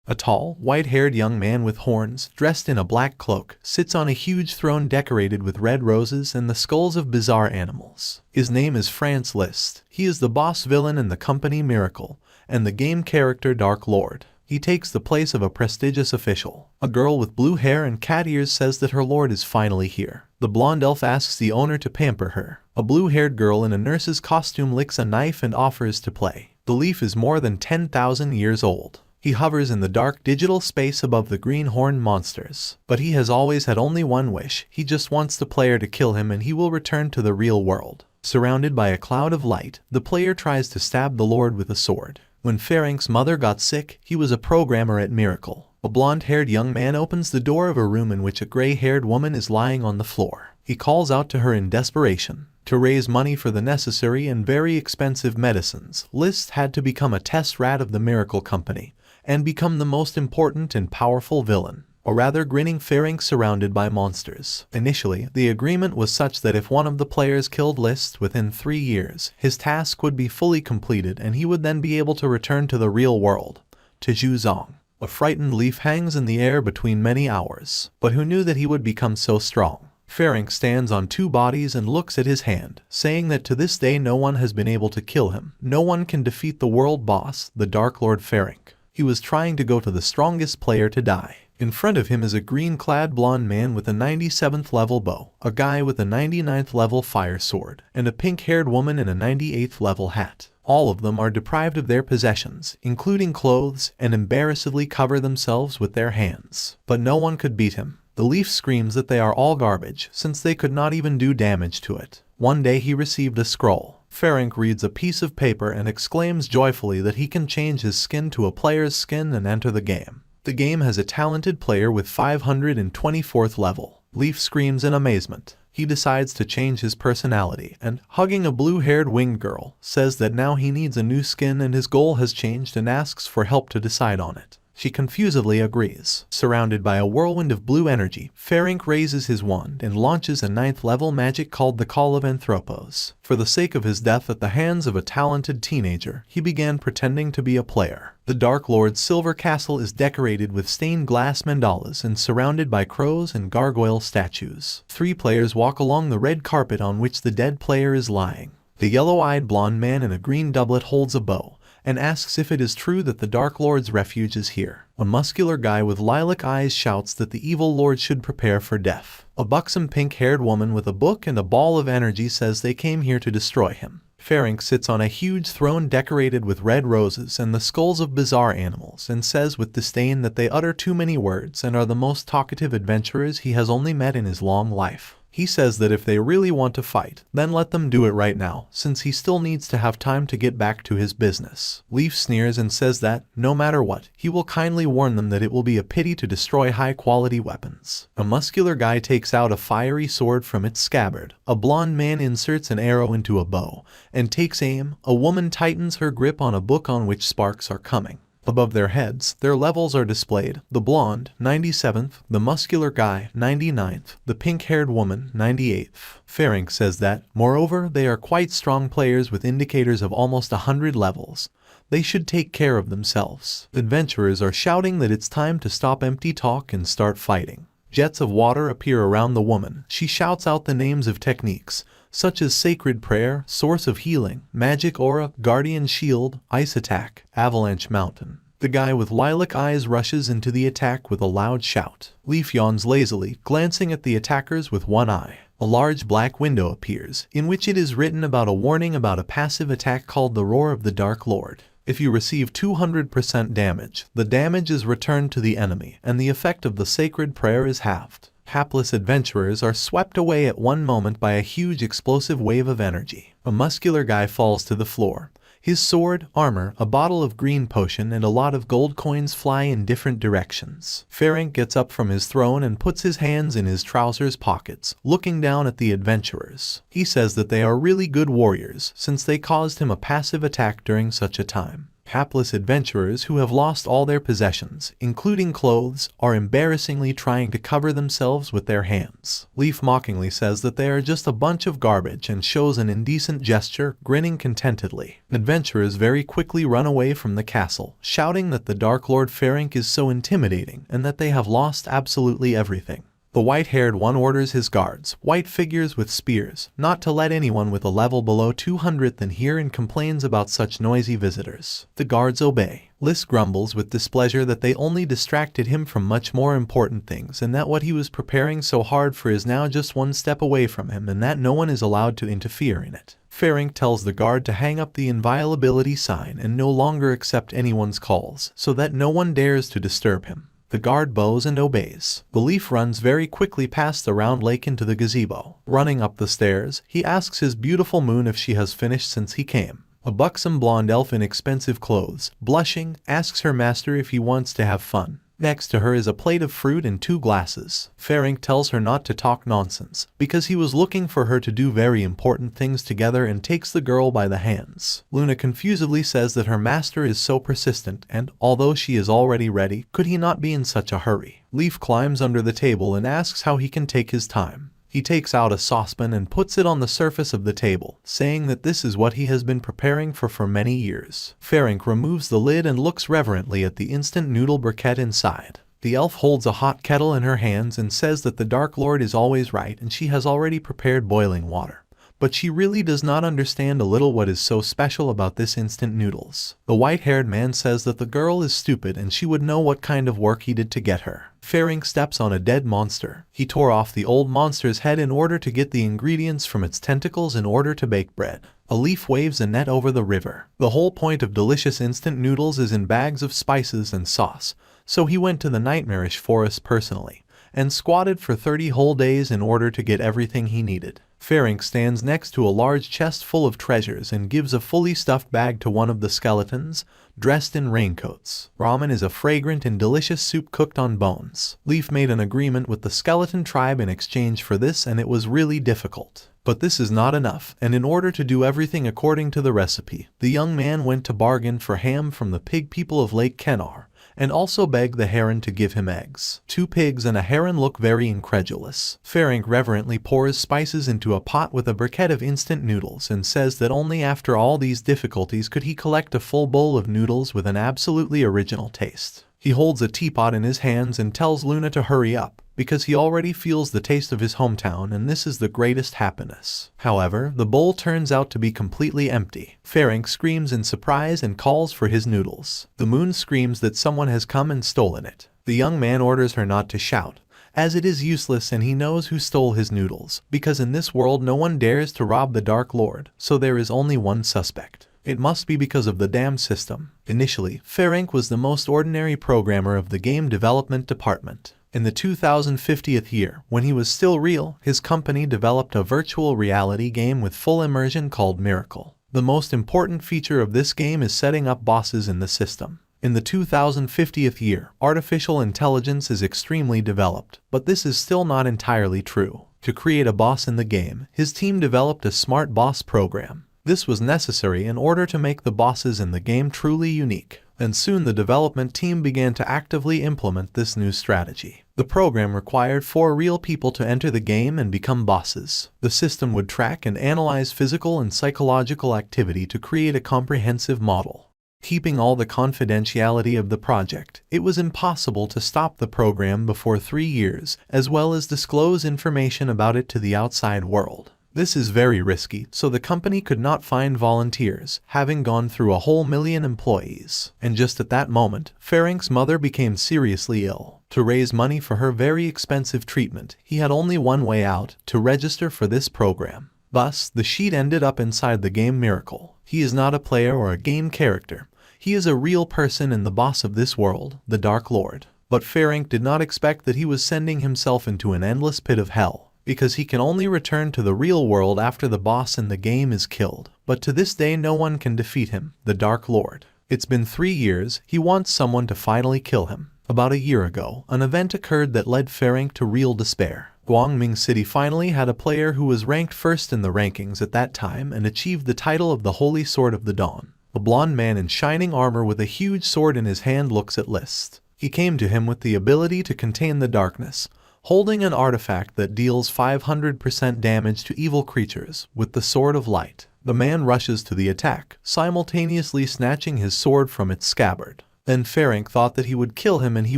A tall, white-haired young man with horns, dressed in a black cloak, sits on a huge throne decorated with red roses and the skulls of bizarre animals. His name is Liszt. He is the boss villain in the company Miracle, and the game character Dark Lord. He takes the place of a prestigious official. A girl with blue hair and cat ears says that her lord is finally here. The blonde elf asks the owner to pamper her. A blue-haired girl in a nurse's costume licks a knife and offers to play. The leaf is more than 10,000 years old. He hovers in the dark digital space above the green-horned monsters. But he has always had only one wish. He just wants the player to kill him and he will return to the real world. Surrounded by a cloud of light, the player tries to stab the lord with a sword. When Ferenc's mother got sick, he was a programmer at Miracle. A blonde-haired young man opens the door of a room in which a gray-haired woman is lying on the floor. He calls out to her in desperation. To raise money for the necessary and very expensive medicines, Liszt had to become a test rat of the Miracle Company and become the most important and powerful villain, or rather grinning Ferenc surrounded by monsters. Initially, the agreement was such that if one of the players killed Liszt within 3 years, his task would be fully completed and he would then be able to return to the real world, to Zhuzong. A frightened leaf hangs in the air between many hours, but who knew that he would become so strong? Ferenc stands on 2 bodies and looks at his hand, saying that to this day no one has been able to kill him. No one can defeat the world boss, the Dark Lord Ferenc. He was trying to go to the strongest player to die. In front of him is a green-clad blonde man with a 97th level bow, a guy with a 99th level fire sword, and a pink-haired woman in a 98th level hat. All of them are deprived of their possessions, including clothes, and embarrassedly cover themselves with their hands. But no one could beat him. The leaf screams that they are all garbage, since they could not even do damage to it. One day he received a scroll. Ferenc reads a piece of paper and exclaims joyfully that he can change his skin to a player's skin and enter the game. The game has a talented player with 524th level. Leaf screams in amazement. He decides to change his personality and, hugging a blue-haired winged girl, says that now he needs a new skin and his goal has changed and asks for help to decide on it. She confusedly agrees. Surrounded by a whirlwind of blue energy, Ferenc raises his wand and launches a 9th level magic called the Call of Anthropos. For the sake of his death at the hands of a talented teenager, he began pretending to be a player. The Dark Lord's silver castle is decorated with stained glass mandalas and surrounded by crows and gargoyle statues. 3 players walk along the red carpet on which the dead player is lying. The yellow-eyed blonde man in a green doublet holds a bow and asks if it is true that the Dark Lord's refuge is here. A muscular guy with lilac eyes shouts that the evil lord should prepare for death. A buxom pink-haired woman with a book and a ball of energy says they came here to destroy him. Ferenc sits on a huge throne decorated with red roses and the skulls of bizarre animals and says with disdain that they utter too many words and are the most talkative adventurers he has only met in his long life. He says that if they really want to fight, then let them do it right now, since he still needs to have time to get back to his business. Leaf sneers and says that, no matter what, he will kindly warn them that it will be a pity to destroy high-quality weapons. A muscular guy takes out a fiery sword from its scabbard. A blonde man inserts an arrow into a bow and takes aim. A woman tightens her grip on a book on which sparks are coming. Above their heads, their levels are displayed. The blonde, 97th, the muscular guy, 99th, the pink-haired woman, 98th. Ferenc says that, moreover, they are quite strong players with indicators of almost 100 levels. They should take care of themselves. Adventurers are shouting that it's time to stop empty talk and start fighting. Jets of water appear around the woman. She shouts out the names of techniques, such as Sacred Prayer, Source of Healing, Magic Aura, Guardian Shield, Ice Attack, Avalanche Mountain. The guy with lilac eyes rushes into the attack with a loud shout. Leaf yawns lazily, glancing at the attackers with one eye. A large black window appears, in which it is written about a warning about a passive attack called the Roar of the Dark Lord. If you receive 200% damage, the damage is returned to the enemy, and the effect of the Sacred Prayer is halved. Hapless adventurers are swept away at one moment by a huge explosive wave of energy. A muscular guy falls to the floor. His sword, armor, a bottle of green potion, and a lot of gold coins fly in different directions. Ferenc gets up from his throne and puts his hands in his trousers pockets, looking down at the adventurers. He says that they are really good warriors, since they caused him a passive attack during such a time. Hapless adventurers who have lost all their possessions, including clothes, are embarrassingly trying to cover themselves with their hands. Leaf mockingly says that they are just a bunch of garbage and shows an indecent gesture, grinning contentedly. Adventurers very quickly run away from the castle, shouting that the Dark Lord Ferenc is so intimidating and that they have lost absolutely everything. The white-haired one orders his guards, white figures with spears, not to let anyone with a level below 200th in hear and complains about such noisy visitors. The guards obey. Liszt grumbles with displeasure that they only distracted him from much more important things and that what he was preparing so hard for is now just one step away from him and that no one is allowed to interfere in it. Ferenc tells the guard to hang up the inviolability sign and no longer accept anyone's calls, so that no one dares to disturb him. The guard bows and obeys. The Leaf runs very quickly past the round lake into the gazebo. Running up the stairs, he asks his beautiful moon if she has finished since he came. A buxom blonde elf in expensive clothes, blushing, asks her master if he wants to have fun. Next to her is a plate of fruit and 2 glasses. Ferenc tells her not to talk nonsense, because he was looking for her to do very important things together and takes the girl by the hands. Luna confusedly says that her master is so persistent and, although she is already ready, could he not be in such a hurry? Leaf climbs under the table and asks how he can take his time. He takes out a saucepan and puts it on the surface of the table, saying that this is what he has been preparing for many years. Ferenc removes the lid and looks reverently at the instant noodle briquette inside. The elf holds a hot kettle in her hands and says that the Dark Lord is always right and she has already prepared boiling water. But she really does not understand a little what is so special about this instant noodles. The white-haired man says that the girl is stupid and she would know what kind of work he did to get her. Ferenc steps on a dead monster. He tore off the old monster's head in order to get the ingredients from its tentacles in order to bake bread. A leaf waves a net over the river. The whole point of delicious instant noodles is in bags of spices and sauce, so he went to the nightmarish forest personally, and squatted for 30 whole days in order to get everything he needed. Ferenc stands next to a large chest full of treasures and gives a fully stuffed bag to one of the skeletons, dressed in raincoats. Ramen is a fragrant and delicious soup cooked on bones. Leaf made an agreement with the skeleton tribe in exchange for this and it was really difficult. But this is not enough, and in order to do everything according to the recipe, the young man went to bargain for ham from the pig people of Lake Kennar, and also begged the heron to give him eggs. 2 pigs and a heron look very incredulous. Ferenc reverently pours spices into a pot with a briquette of instant noodles and says that only after all these difficulties could he collect a full bowl of noodles with an absolutely original taste. He holds a teapot in his hands and tells Luna to hurry up, because he already feels the taste of his hometown and this is the greatest happiness. However, the bowl turns out to be completely empty. Ferenc screams in surprise and calls for his noodles. The moon screams that someone has come and stolen it. The young man orders her not to shout, as it is useless and he knows who stole his noodles, because in this world no one dares to rob the Dark Lord, so there is only one suspect. It must be because of the damn system. Initially, Ferenc was the most ordinary programmer of the game development department. In the 2050th year, when he was still real, his company developed a virtual reality game with full immersion called Miracle. The most important feature of this game is setting up bosses in the system. In the 2050th year, artificial intelligence is extremely developed, but this is still not entirely true. To create a boss in the game, his team developed a smart boss program. This was necessary in order to make the bosses in the game truly unique, and soon the development team began to actively implement this new strategy. The program required 4 real people to enter the game and become bosses. The system would track and analyze physical and psychological activity to create a comprehensive model. Keeping all the confidentiality of the project, it was impossible to stop the program before 3 years, as well as disclose information about it to the outside world. This is very risky, so the company could not find volunteers, having gone through a whole 1,000,000 employees. And just at that moment, Ferenc's mother became seriously ill. To raise money for her very expensive treatment, he had only one way out: to register for this program. Thus, the sheet ended up inside the game Miracle. He is not a player or a game character. He is a real person and the boss of this world, the Dark Lord. But Ferenc did not expect that he was sending himself into an endless pit of hell, because he can only return to the real world after the boss in the game is killed. But to this day no one can defeat him, the Dark Lord. It's been 3 years, he wants someone to finally kill him. About a year ago, an event occurred that led Ferenc to real despair. Guangming City finally had a player who was ranked first in the rankings at that time and achieved the title of the Holy Sword of the Dawn. A blond man in shining armor with a huge sword in his hand looks at Liszt. He came to him with the ability to contain the darkness, holding an artifact that deals 500% damage to evil creatures with the Sword of Light. The man rushes to the attack, simultaneously snatching his sword from its scabbard. Then Ferenc thought that he would kill him and he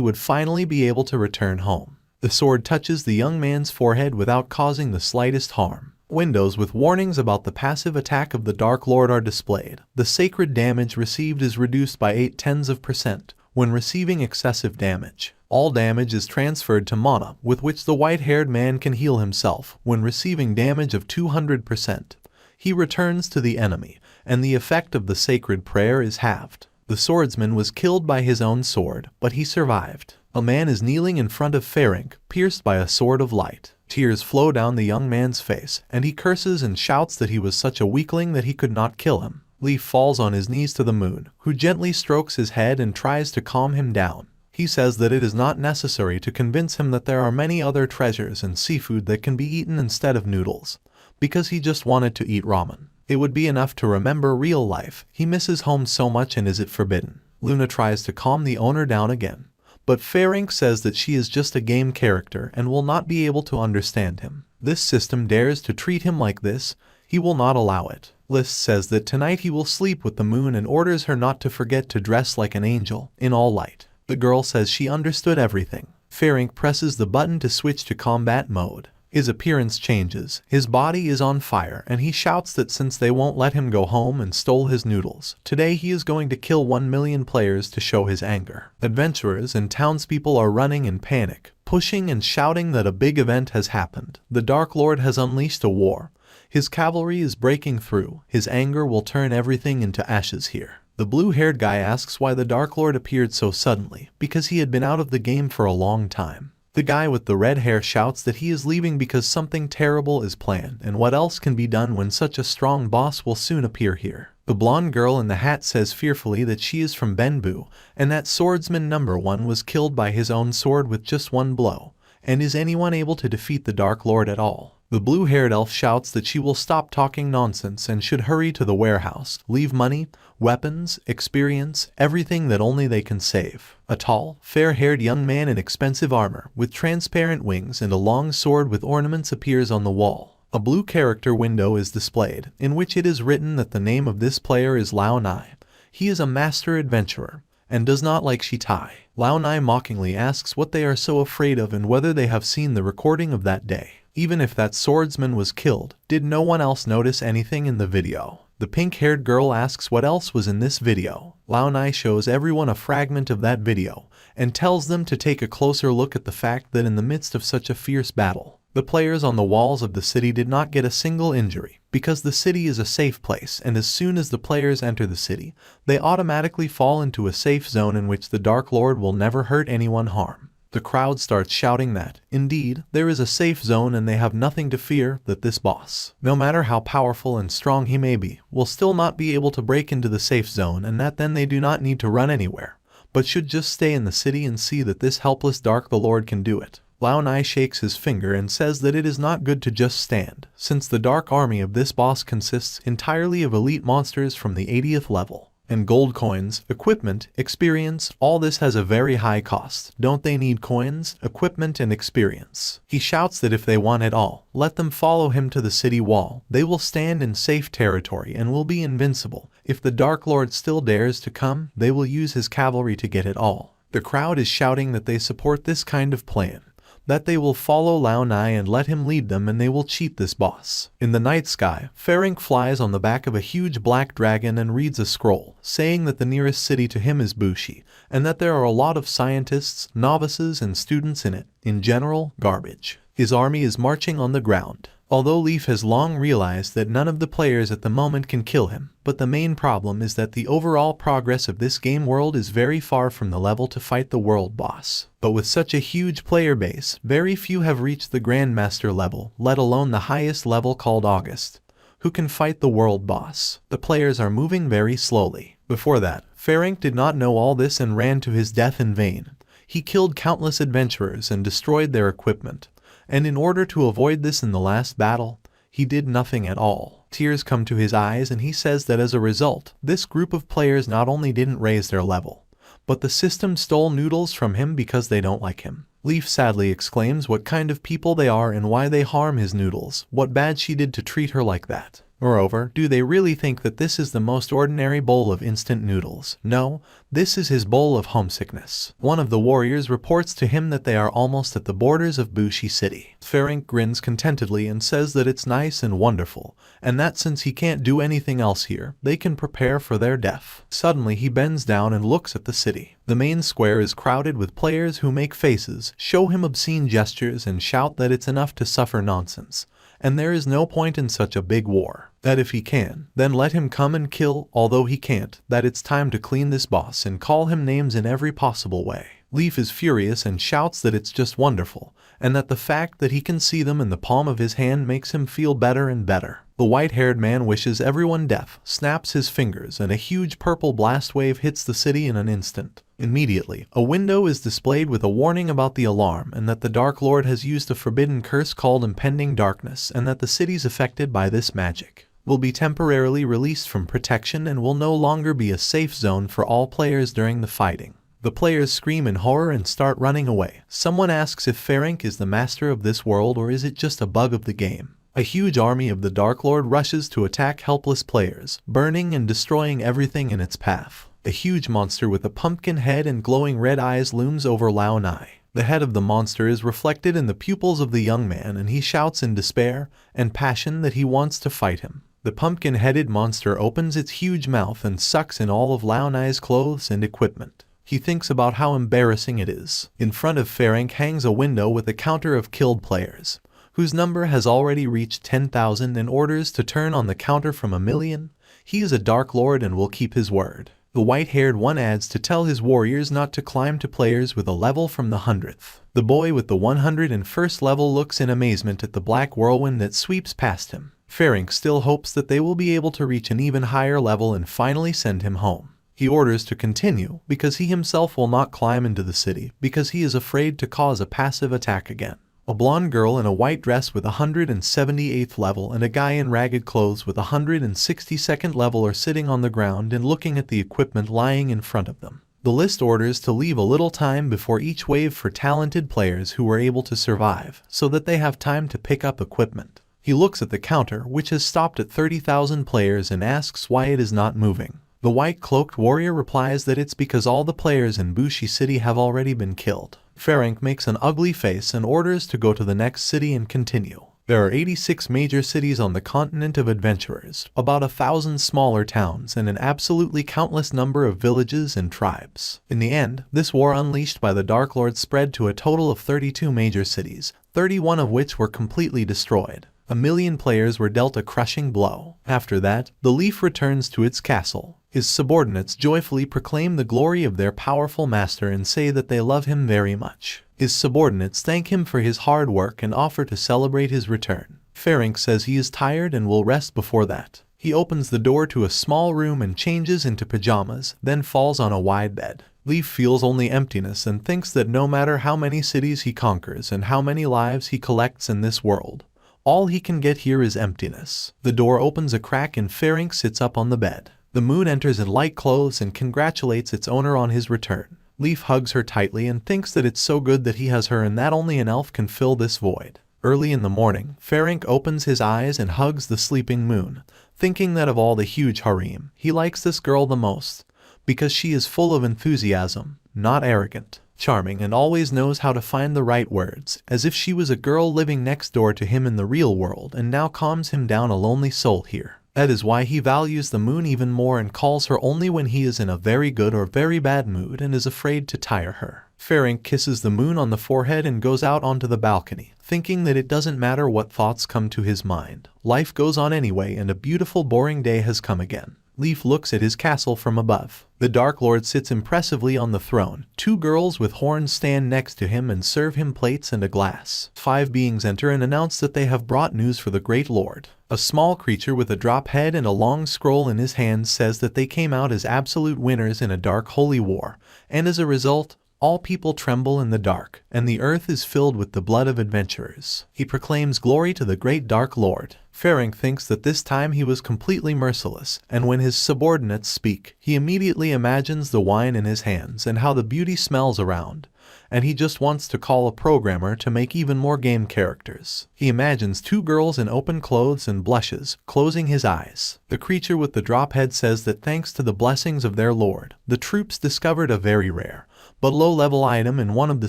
would finally be able to return home. The sword touches the young man's forehead without causing the slightest harm. Windows with warnings about the passive attack of the Dark Lord are displayed. The sacred damage received is reduced by 0.8% when receiving excessive damage. All damage is transferred to mana, with which the white-haired man can heal himself when receiving damage of 200%. He returns to the enemy, and the effect of the sacred prayer is halved. The swordsman was killed by his own sword, but he survived. A man is kneeling in front of Ferenc, pierced by a sword of light. Tears flow down the young man's face, and he curses and shouts that he was such a weakling that he could not kill him. Leaf falls on his knees to the moon, who gently strokes his head and tries to calm him down. He says that it is not necessary to convince him that there are many other treasures and seafood that can be eaten instead of noodles, because he just wanted to eat ramen. It would be enough to remember real life. He misses home so much, and is it forbidden? Luna tries to calm the owner down again, but Ferenc says that she is just a game character and will not be able to understand him. This system dares to treat him like this. He will not allow it. Liszt says that tonight he will sleep with the moon and orders her not to forget to dress like an angel in all light. The girl says she understood everything. Ferenc presses the button to switch to combat mode. His appearance changes, his body is on fire, and he shouts that since they won't let him go home and stole his noodles, today he is going to kill 1 million players to show his anger. Adventurers and townspeople are running in panic, pushing and shouting that a big event has happened. The Dark Lord has unleashed a war. His cavalry is breaking through. His anger will turn everything into ashes here. The blue-haired guy asks why the Dark Lord appeared so suddenly, because he had been out of the game for a long time. The guy with the red hair shouts that he is leaving because something terrible is planned, and what else can be done when such a strong boss will soon appear here. The blonde girl in the hat says fearfully that she is from Benbu, and that swordsman number 1 was killed by his own sword with just one blow. And is anyone able to defeat the Dark Lord at all? The blue-haired elf shouts that she will stop talking nonsense and should hurry to the warehouse, leave money, weapons, experience, everything that only they can save. A tall, fair-haired young man in expensive armor, with transparent wings and a long sword with ornaments appears on the wall. A blue character window is displayed, in which it is written that the name of this player is Lao Nai. He is a master adventurer, and does not like Shitai. Lao Nai mockingly asks what they are so afraid of and whether they have seen the recording of that day. Even if that swordsman was killed, did no one else notice anything in the video? The pink-haired girl asks what else was in this video. Lao Nai shows everyone a fragment of that video, and tells them to take a closer look at the fact that in the midst of such a fierce battle, the players on the walls of the city did not get a single injury, because the city is a safe place, and as soon as the players enter the city, they automatically fall into a safe zone in which the Dark Lord will never hurt anyone harm. The crowd starts shouting that, indeed, there is a safe zone and they have nothing to fear, that this boss, no matter how powerful and strong he may be, will still not be able to break into the safe zone, and that then they do not need to run anywhere, but should just stay in the city and see that this helpless Dark Lord can do it. Lao Nai shakes his finger and says that it is not good to just stand, since the dark army of this boss consists entirely of elite monsters from the 80th level. And gold coins, equipment, experience, all this has a very high cost. Don't they need coins, equipment, and experience? He shouts that if they want it all, let them follow him to the city wall. They will stand in safe territory and will be invincible. If the Dark Lord still dares to come, they will use his cavalry to get it all. The crowd is shouting that they support this kind of plan, that they will follow Lao Nai and let him lead them, and they will cheat this boss. In the night sky, Ferenc flies on the back of a huge black dragon and reads a scroll, saying that the nearest city to him is Bushi, and that there are a lot of scientists, novices, and students in it. In general, garbage. His army is marching on the ground. Although Leaf has long realized that none of the players at the moment can kill him, but the main problem is that the overall progress of this game world is very far from the level to fight the world boss. But with such a huge player base, very few have reached the Grandmaster level, let alone the highest level called August, who can fight the world boss. The players are moving very slowly. Before that, Ferenc did not know all this and ran to his death in vain. He killed countless adventurers and destroyed their equipment. And in order to avoid this in the last battle, he did nothing at all. Tears come to his eyes and he says that as a result, this group of players not only didn't raise their level, but the system stole noodles from him because they don't like him. Leaf sadly exclaims what kind of people they are and why they harm his noodles, what bad she did to treat her like that. Moreover, do they really think that this is the most ordinary bowl of instant noodles? No, this is his bowl of homesickness. One of the warriors reports to him that they are almost at the borders of Bushi City. Ferenc grins contentedly and says that it's nice and wonderful, and that since he can't do anything else here, they can prepare for their death. Suddenly he bends down and looks at the city. The main square is crowded with players who make faces, show him obscene gestures, and shout that it's enough to suffer nonsense, and there is no point in such a big war. That if he can, then let him come and kill, although he can't, that it's time to clean this boss and call him names in every possible way. Leaf is furious and shouts that it's just wonderful, and that the fact that he can see them in the palm of his hand makes him feel better and better. The white-haired man wishes everyone death, snaps his fingers, and a huge purple blast wave hits the city in an instant. Immediately, a window is displayed with a warning about the alarm and that the Dark Lord has used a forbidden curse called Impending Darkness and that the cities affected by this magic will be temporarily released from protection and will no longer be a safe zone for all players during the fighting. The players scream in horror and start running away. Someone asks if Ferenc is the master of this world or is it just a bug of the game. A huge army of the Dark Lord rushes to attack helpless players, burning and destroying everything in its path. A huge monster with a pumpkin head and glowing red eyes looms over Lao Nai. The head of the monster is reflected in the pupils of the young man and he shouts in despair and passion that he wants to fight him. The pumpkin-headed monster opens its huge mouth and sucks in all of Lao Nai's clothes and equipment. He thinks about how embarrassing it is. In front of Ferenc hangs a window with a counter of killed players, whose number has already reached 10,000 and orders to turn on the counter from 1,000,000. He is a Dark Lord and will keep his word. The white-haired one adds to tell his warriors not to climb to players with a level from the 100th. The boy with the 101st level looks in amazement at the black whirlwind that sweeps past him. Ferenc still hopes that they will be able to reach an even higher level and finally send him home. He orders to continue because he himself will not climb into the city because he is afraid to cause a passive attack again. A blonde girl in a white dress with 178th level and a guy in ragged clothes with 162nd level are sitting on the ground and looking at the equipment lying in front of them. The Liszt orders to leave a little time before each wave for talented players who were able to survive so that they have time to pick up equipment. He looks at the counter, which has stopped at 30,000 players, and asks why it is not moving. The white-cloaked warrior replies that it's because all the players in Bushi City have already been killed. Ferenc makes an ugly face and orders to go to the next city and continue. There are 86 major cities on the continent of adventurers, about 1,000 smaller towns, and an absolutely countless number of villages and tribes. In the end, this war unleashed by the Dark Lord spread to a total of 32 major cities, 31 of which were completely destroyed. 1,000,000 players were dealt a crushing blow. After that, the Leaf returns to its castle. His subordinates joyfully proclaim the glory of their powerful master and say that they love him very much. His subordinates thank him for his hard work and offer to celebrate his return. Ferenc says he is tired and will rest before that. He opens the door to a small room and changes into pajamas, then falls on a wide bed. Leaf feels only emptiness and thinks that no matter how many cities he conquers and how many lives he collects in this world, all he can get here is emptiness. The door opens a crack and Ferenc sits up on the bed. The moon enters in light clothes and congratulates its owner on his return. Leaf hugs her tightly and thinks that it's so good that he has her and that only an elf can fill this void. Early in the morning, Ferenc opens his eyes and hugs the sleeping moon, thinking that of all the huge harem, he likes this girl the most, because she is full of enthusiasm, not arrogant, charming, and always knows how to find the right words, as if she was a girl living next door to him in the real world and now calms him down a lonely soul here. That is why he values the moon even more and calls her only when he is in a very good or very bad mood and is afraid to tire her. Ferenc kisses the moon on the forehead and goes out onto the balcony, thinking that it doesn't matter what thoughts come to his mind. Life goes on anyway and a beautiful boring day has come again. Leaf looks at his castle from above. The Dark Lord sits impressively on the throne. 2 girls with horns stand next to him and serve him plates and a glass. 5 beings enter and announce that they have brought news for the Great Lord. A small creature with a drop head and a long scroll in his hand says that they came out as absolute winners in a dark holy war, and as a result, All people tremble in the dark, and the earth is filled with the blood of adventurers. He proclaims glory to the great Dark Lord. Ferenc thinks that this time he was completely merciless, and when his subordinates speak, he immediately imagines the wine in his hands and how the beauty smells around, and he just wants to call a programmer to make even more game characters. He imagines two girls in open clothes and blushes, closing his eyes. The creature with the drop head says that thanks to the blessings of their lord, the troops discovered a very rare but low-level item in one of the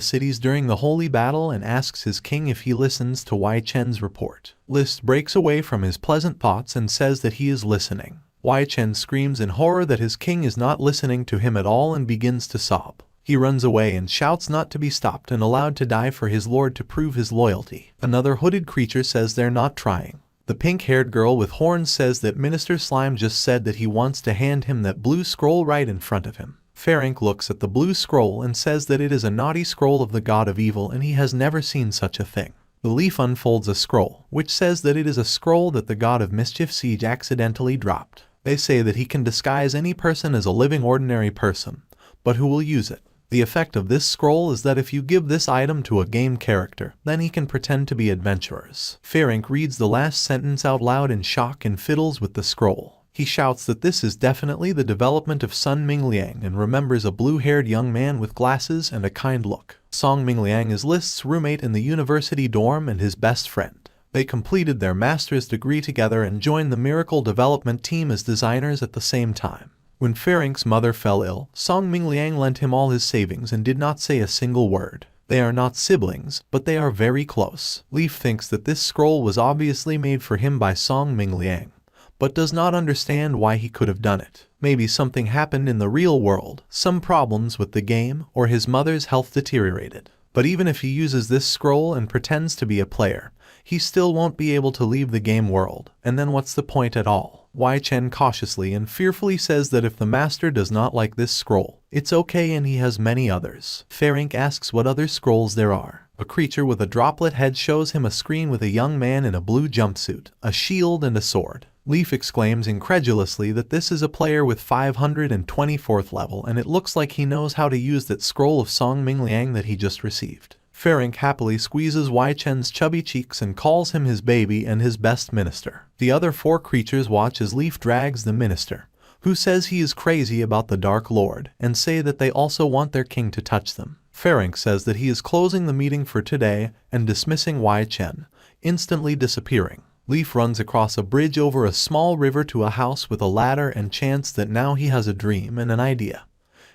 cities during the holy battle and asks his king if he listens to Wei Chen's report. Liszt breaks away from his pleasant thoughts and says that he is listening. Wei Chen screams in horror that his king is not listening to him at all and begins to sob. He runs away and shouts not to be stopped and allowed to die for his lord to prove his loyalty. Another hooded creature says they're not trying. The pink-haired girl with horns says that Minister Slime just said that he wants to hand him that blue scroll right in front of him. Ferenc looks at the blue scroll and says that it is a naughty scroll of the god of evil and he has never seen such a thing. The leaf unfolds a scroll, which says that it is a scroll that the god of mischief Siege accidentally dropped. They say that he can disguise any person as a living ordinary person, but who will use it? The effect of this scroll is that if you give this item to a game character, then he can pretend to be adventurers. Ferenc reads the last sentence out loud in shock and fiddles with the scroll. He shouts that this is definitely the development of Sun Mingliang and remembers a blue-haired young man with glasses and a kind look. Song Mingliang is Liszt's roommate in the university dorm and his best friend. They completed their master's degree together and joined the Miracle Development team as designers at the same time. When Ferenc's mother fell ill, Song Mingliang lent him all his savings and did not say a single word. They are not siblings, but they are very close. Leaf thinks that this scroll was obviously made for him by Song Mingliang, but does not understand why he could have done it. Maybe something happened in the real world, some problems with the game, or his mother's health deteriorated. But even if he uses this scroll and pretends to be a player, he still won't be able to leave the game world, and then what's the point at all? Wei Chen cautiously and fearfully says that if the master does not like this scroll, it's okay and he has many others. Ferenc asks what other scrolls there are. A creature with a droplet head shows him a screen with a young man in a blue jumpsuit, a shield and a sword. Leaf exclaims incredulously that this is a player with 524th level and it looks like he knows how to use that scroll of Song Mingliang that he just received. Ferenc happily squeezes Wei Chen's chubby cheeks and calls him his baby and his best minister. The other four creatures watch as Leaf drags the minister, who says he is crazy about the Dark Lord, and say that they also want their king to touch them. Ferenc says that he is closing the meeting for today and dismissing Wei Chen, instantly disappearing. Leaf runs across a bridge over a small river to a house with a ladder and chants that now he has a dream and an idea,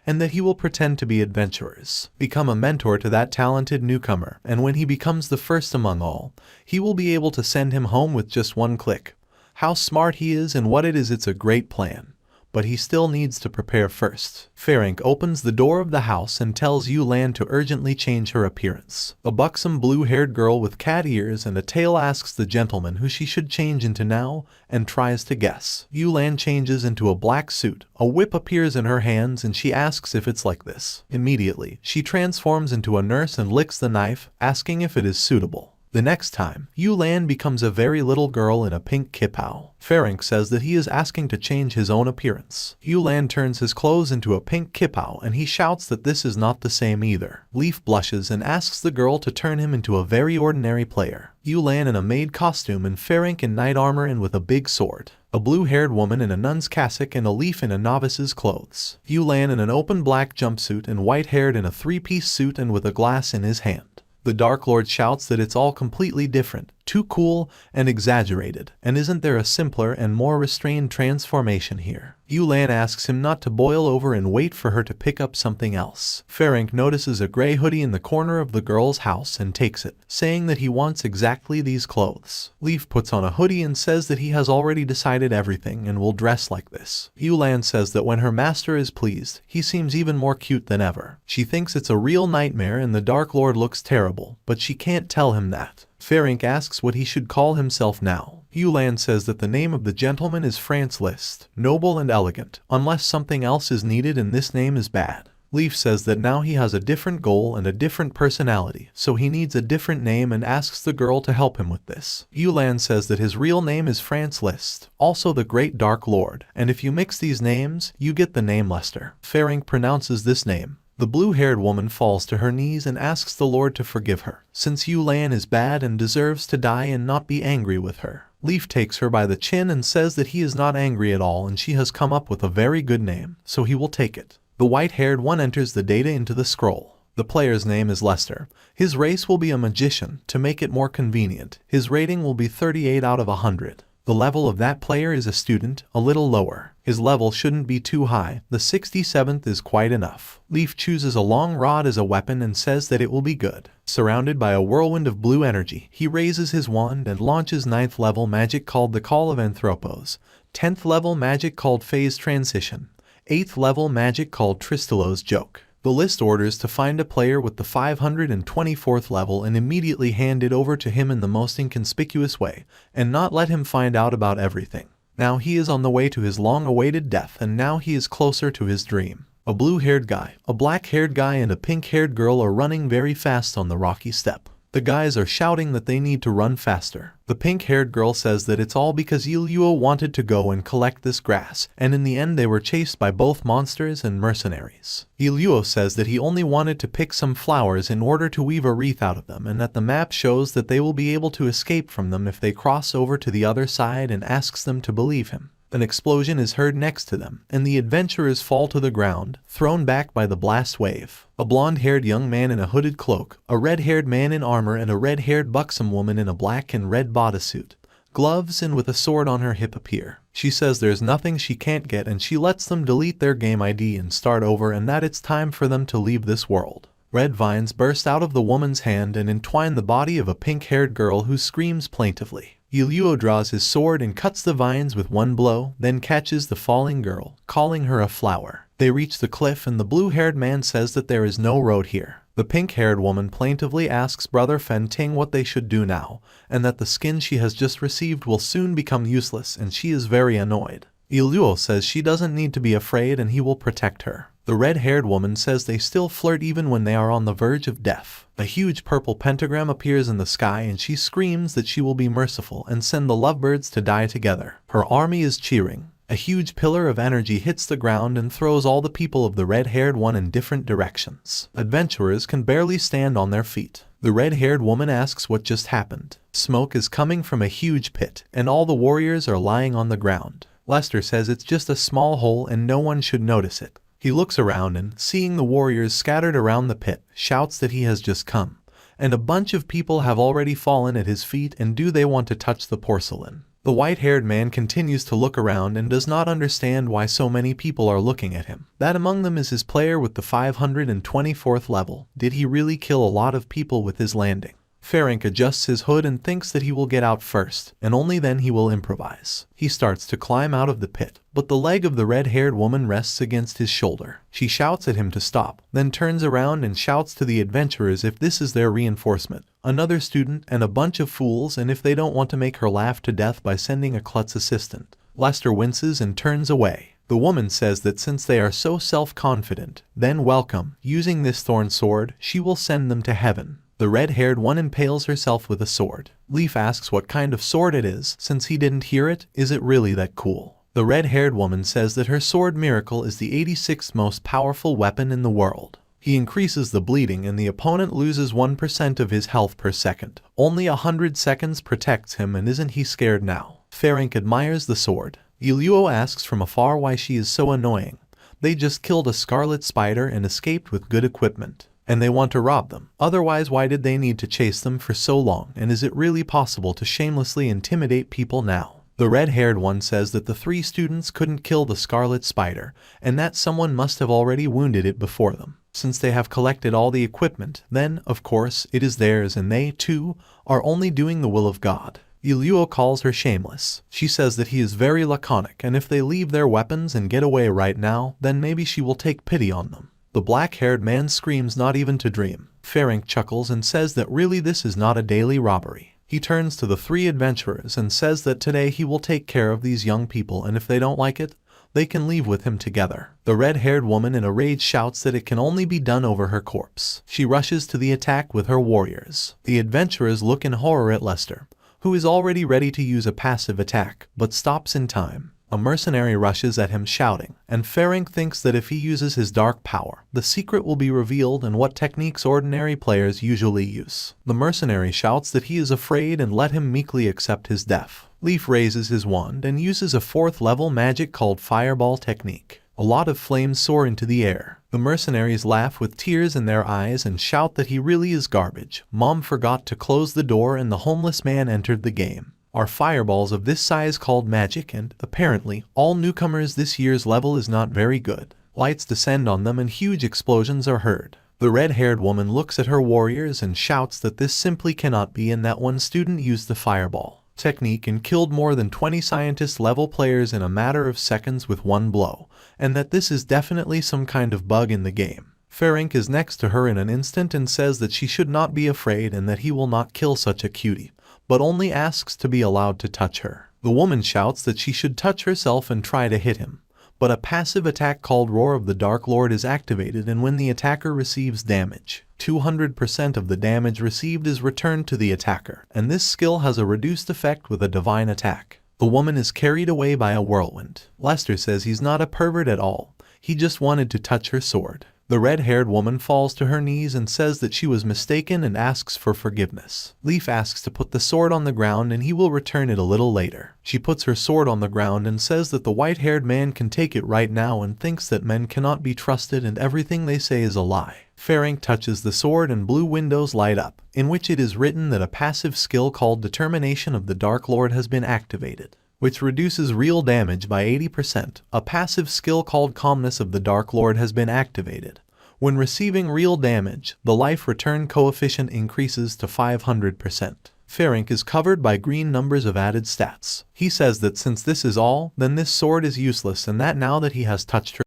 and that he will pretend to be adventurers, become a mentor to that talented newcomer, and when he becomes the first among all, he will be able to send him home with just one click. How smart he is and what it is, it's a great plan. But he still needs to prepare first. Ferenc opens the door of the house and tells Yulan to urgently change her appearance. A buxom blue-haired girl with cat ears and a tail asks the gentleman who she should change into now and tries to guess. Yulan changes into a black suit. A whip appears in her hands and she asks if it's like this. Immediately, she transforms into a nurse and licks the knife, asking if it is suitable. The next time, Yulan becomes a very little girl in a pink kipao. Ferenc says that he is asking to change his own appearance. Yulan turns his clothes into a pink kipao and he shouts that this is not the same either. Leaf blushes and asks the girl to turn him into a very ordinary player. Yulan in a maid costume and Ferenc in knight armor and with a big sword. A blue-haired woman in a nun's cassock and a Leaf in a novice's clothes. Yulan in an open black jumpsuit and white-haired in a three-piece suit and with a glass in his hand. The Dark Lord shouts that it's all completely different, too cool and exaggerated, and isn't there a simpler and more restrained transformation here? Yulan asks him not to boil over and wait for her to pick up something else. Ferenc notices a gray hoodie in the corner of the girl's house and takes it, saying that he wants exactly these clothes. Leaf puts on a hoodie and says that he has already decided everything and will dress like this. Yulan says that when her master is pleased, he seems even more cute than ever. She thinks it's a real nightmare and the Dark Lord looks terrible, but she can't tell him that. Ferenc asks what he should call himself now. Yulan says that the name of the gentleman is Franz Liszt, noble and elegant, unless something else is needed and this name is bad. Leaf says that now he has a different goal and a different personality, so he needs a different name and asks the girl to help him with this. Yulan says that his real name is Franz Liszt, also the Great Dark Lord, and if you mix these names, you get the name Lester. Ferenc pronounces this name, The blue-haired woman falls to her knees and asks the Lord to forgive her, since Yu Lan is bad and deserves to die and not be angry with her. Leaf takes her by the chin and says that he is not angry at all and she has come up with a very good name, so he will take it. The white-haired one enters the data into the scroll. The player's name is Lester. His race will be a magician. To make it more convenient, his rating will be 38 out of 100. The level of that player is a student, a little lower. His level shouldn't be too high. The 67th is quite enough. Leaf chooses a long rod as a weapon and says that it will be good. Surrounded by a whirlwind of blue energy, he raises his wand and launches 9th level magic called the Call of Anthropos, 10th level magic called Phase Transition, 8th level magic called Tristilo's Joke. The Liszt orders to find a player with the 524th level and immediately hand it over to him in the most inconspicuous way, and not let him find out about everything. Now he is on the way to his long-awaited death, and now he is closer to his dream. A blue-haired guy, a black-haired guy, and a pink-haired girl are running very fast on the rocky step. The guys are shouting that they need to run faster. The pink-haired girl says that it's all because Iluo wanted to go and collect this grass, and in the end they were chased by both monsters and mercenaries. Iluo says that he only wanted to pick some flowers in order to weave a wreath out of them, and that the map shows that they will be able to escape from them if they cross over to the other side, and asks them to believe him. An explosion is heard next to them, and the adventurers fall to the ground, thrown back by the blast wave. A blonde-haired young man in a hooded cloak, a red-haired man in armor, and a red-haired buxom woman in a black and red bodysuit, gloves and with a sword on her hip appear. She says there's nothing she can't get, and she lets them delete their game ID and start over, and that it's time for them to leave this world. Red vines burst out of the woman's hand and entwine the body of a pink-haired girl who screams plaintively. Iluo draws his sword and cuts the vines with one blow, then catches the falling girl, calling her a flower. They reach the cliff and the blue-haired man says that there is no road here. The pink-haired woman plaintively asks Brother Fenting what they should do now, and that the skin she has just received will soon become useless, and she is very annoyed. Iluo says she doesn't need to be afraid and he will protect her. The red-haired woman says they still flirt even when they are on the verge of death. A huge purple pentagram appears in the sky and she screams that she will be merciful and send the lovebirds to die together. Her army is cheering. A huge pillar of energy hits the ground and throws all the people of the red-haired one in different directions. Adventurers can barely stand on their feet. The red-haired woman asks what just happened. Smoke is coming from a huge pit, and all the warriors are lying on the ground. Lester says it's just a small hole and no one should notice it. He looks around and, seeing the warriors scattered around the pit, shouts that he has just come, and a bunch of people have already fallen at his feet, and do they want to touch the porcelain. The white-haired man continues to look around and does not understand why so many people are looking at him. That among them is his player with the 524th level. Did he really kill a lot of people with his landing? Ferenc adjusts his hood and thinks that he will get out first, and only then he will improvise. He starts to climb out of the pit, but the leg of the red-haired woman rests against his shoulder. She shouts at him to stop, then turns around and shouts to the adventurers if this is their reinforcement. Another student and a bunch of fools, and if they don't want to make her laugh to death by sending a klutz assistant. Lester winces and turns away. The woman says that since they are so self-confident, then welcome. Using this thorn sword, she will send them to heaven. The red-haired one impales herself with a sword. Leaf asks what kind of sword it is, since he didn't hear it. Is it really that cool? The red-haired woman says that her sword miracle is the 86th most powerful weapon in the world. He increases the bleeding and the opponent loses 1% of his health per second. Only 100 seconds protects him, and isn't he scared now? Ferenc admires the sword. Iluo asks from afar why she is so annoying. They just killed a scarlet spider and escaped with good equipment. And they want to rob them. Otherwise, why did they need to chase them for so long, and is it really possible to shamelessly intimidate people now? The red-haired one says that the 3 students couldn't kill the scarlet spider, and that someone must have already wounded it before them. Since they have collected all the equipment, then, of course, it is theirs, and they, too, are only doing the will of God. Iluo calls her shameless. She says that he is very laconic, and if they leave their weapons and get away right now, then maybe she will take pity on them. The black-haired man screams not even to dream. Ferenc chuckles and says that really this is not a daily robbery. He turns to the 3 adventurers and says that today he will take care of these young people, and if they don't like it, they can leave with him together. The red-haired woman in a rage shouts that it can only be done over her corpse. She rushes to the attack with her warriors. The adventurers look in horror at Lester, who is already ready to use a passive attack, but stops in time. A mercenary rushes at him shouting, and Ferenc thinks that if he uses his dark power, the secret will be revealed and what techniques ordinary players usually use. The mercenary shouts that he is afraid and let him meekly accept his death. Leaf raises his wand and uses a 4th level magic called Fireball technique. A lot of flames soar into the air. The mercenaries laugh with tears in their eyes and shout that he really is garbage. Mom forgot to close the door and the homeless man entered the game. Are fireballs of this size called magic, and apparently all newcomers this year's level is not very good. Lights descend on them and huge explosions are heard. The red-haired woman looks at her warriors and shouts that this simply cannot be and that one student used the fireball technique and killed more than 20 scientist-level players in a matter of seconds with one blow, and that this is definitely some kind of bug in the game. Ferenc is next to her in an instant and says that she should not be afraid and that he will not kill such a cutie, but only asks to be allowed to touch her. The woman shouts that she should touch herself and try to hit him, but a passive attack called Roar of the Dark Lord is activated, and when the attacker receives damage, 200% of the damage received is returned to the attacker, and this skill has a reduced effect with a divine attack. The woman is carried away by a whirlwind. Lester says he's not a pervert at all, he just wanted to touch her sword. The red-haired woman falls to her knees and says that she was mistaken and asks for forgiveness. Leaf asks to put the sword on the ground and he will return it a little later. She puts her sword on the ground and says that the white-haired man can take it right now and thinks that men cannot be trusted and everything they say is a lie. Ferenc touches the sword and blue windows light up, in which it is written that a passive skill called Determination of the Dark Lord has been activated, which reduces real damage by 80%. A passive skill called Calmness of the Dark Lord has been activated. When receiving real damage, the life return coefficient increases to 500%. Ferenc is covered by green numbers of added stats. He says that since this is all, then this sword is useless and that now that he has touched her